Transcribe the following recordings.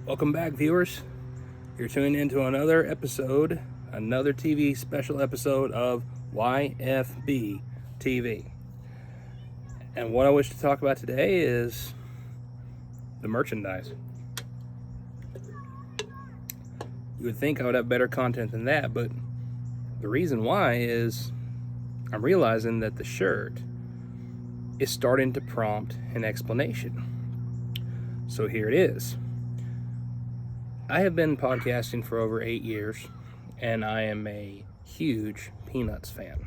Welcome back, viewers. You're tuning into another episode, another TV special episode of YFB TV. And what I wish to talk about today is the merchandise. You would think I would have better content than that, but the reason why is I'm realizing that the shirt is starting to prompt an explanation. So here it is. I have been podcasting for over 8 years, and I am a huge Peanuts fan.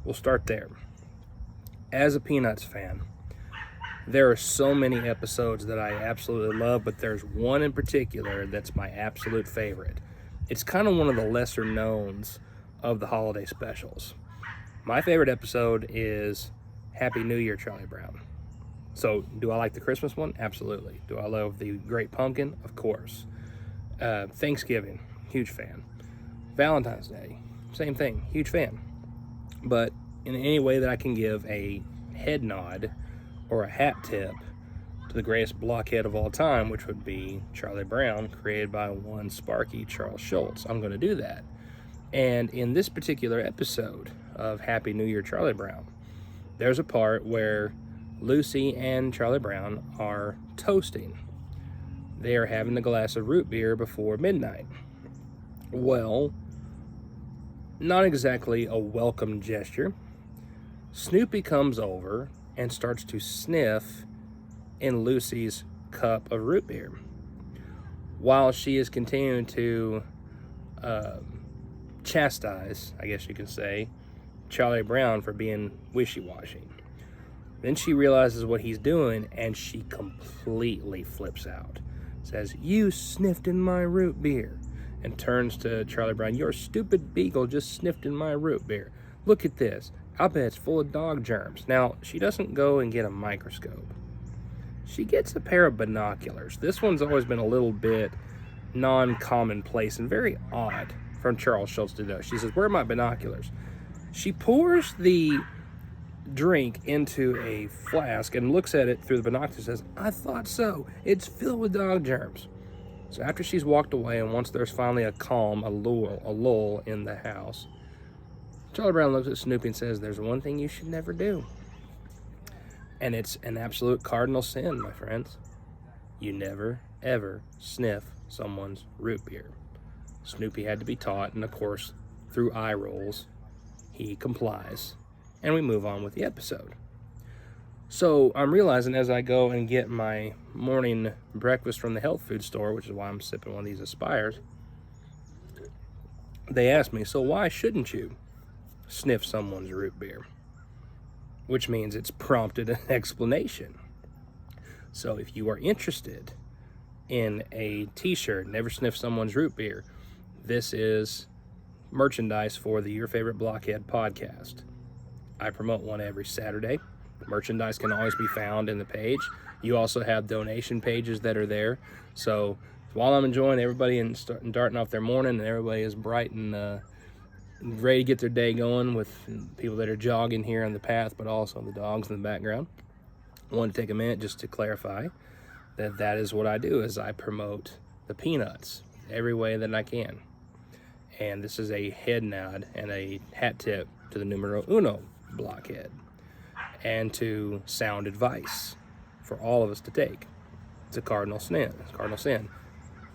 We'll start there. As a Peanuts fan, there are so many episodes that I absolutely love, but there's one in particular that's my absolute favorite. It's kind of one of the lesser knowns of the holiday specials. My favorite episode is Happy New Year, Charlie Brown. So, do I like the Christmas one? Absolutely. Do I love the Great Pumpkin? Of course. Thanksgiving, huge fan. Valentine's Day, same thing, huge fan. But in any way that I can give a head nod or a hat tip to the greatest blockhead of all time, which would be Charlie Brown, created by one Sparky Charles Schulz, I'm going to do that. And in this particular episode of Happy New Year, Charlie Brown, there's a part where Lucy and Charlie Brown are toasting. They are having a glass of root beer before midnight. Well, not exactly a welcome gesture. Snoopy comes over and starts to sniff in Lucy's cup of root beer, while she is continuing to chastise, I guess you can say, Charlie Brown for being wishy-washy. Then she realizes what he's doing, and she completely flips out. Says, "You sniffed in my root beer," and turns to Charlie Brown. "Your stupid beagle just sniffed in my root beer. Look at this. I bet it's full of dog germs." Now, she doesn't go and get a microscope. She gets a pair of binoculars. This one's always been a little bit non-commonplace and very odd from Charles Schulz to do. She says, "Where are my binoculars?" She pours the drink into a flask and looks at it through the binoculars and says, "I thought so. It's filled with dog germs." So after she's walked away, and once there's finally a calm, a lull in the house, Charlie Brown looks at Snoopy and says, "There's one thing you should never do. And it's an absolute cardinal sin, my friends. You never, ever sniff someone's root beer." Snoopy had to be taught, and of course, through eye rolls, he complies. And we move on with the episode. So I'm realizing as I go and get my morning breakfast from the health food store, which is why I'm sipping one of these Aspires, they ask me, "So why shouldn't you sniff someone's root beer?" Which means it's prompted an explanation. So if you are interested in a t-shirt, "Never Sniff Someone's Root Beer," this is merchandise for the Your Favorite Blockhead podcast. I promote one every Saturday. Merchandise can always be found in the page. You also have donation pages that are there. So while I'm enjoying everybody and darting off their morning, and everybody is bright and ready to get their day going, with people that are jogging here on the path, but also the dogs in the background, I want to take a minute just to clarify that is what I do, is I promote the Peanuts every way that I can. And this is a head nod and a hat tip to the numero uno blockhead, and to sound advice for all of us to take. It's a cardinal sin.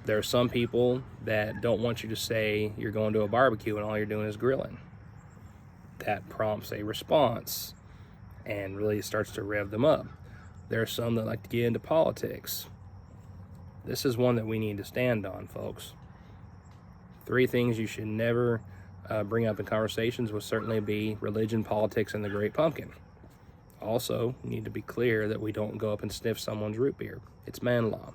There are some people that don't want you to say you're going to a barbecue and all you're doing is grilling. That prompts a response and really starts to rev them up. There are some that like to get into politics. This is one that we need to stand on, folks. 3 things you should never bring up in conversations would certainly be religion, politics, and the Great Pumpkin. Also, you need to be clear that we don't go up and sniff someone's root beer. It's man law.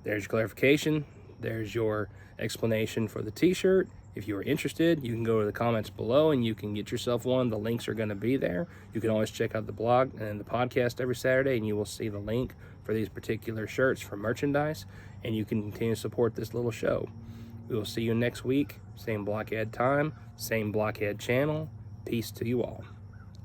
There's your clarification. There's your explanation for the t-shirt. If you are interested, you can go to the comments below and you can get yourself one. The links are going to be there. You can always check out the blog and the podcast every Saturday, and you will see the link for these particular shirts for merchandise, and you can continue to support this little show. We will see you next week. Same blockhead time, same blockhead channel. Peace to you all.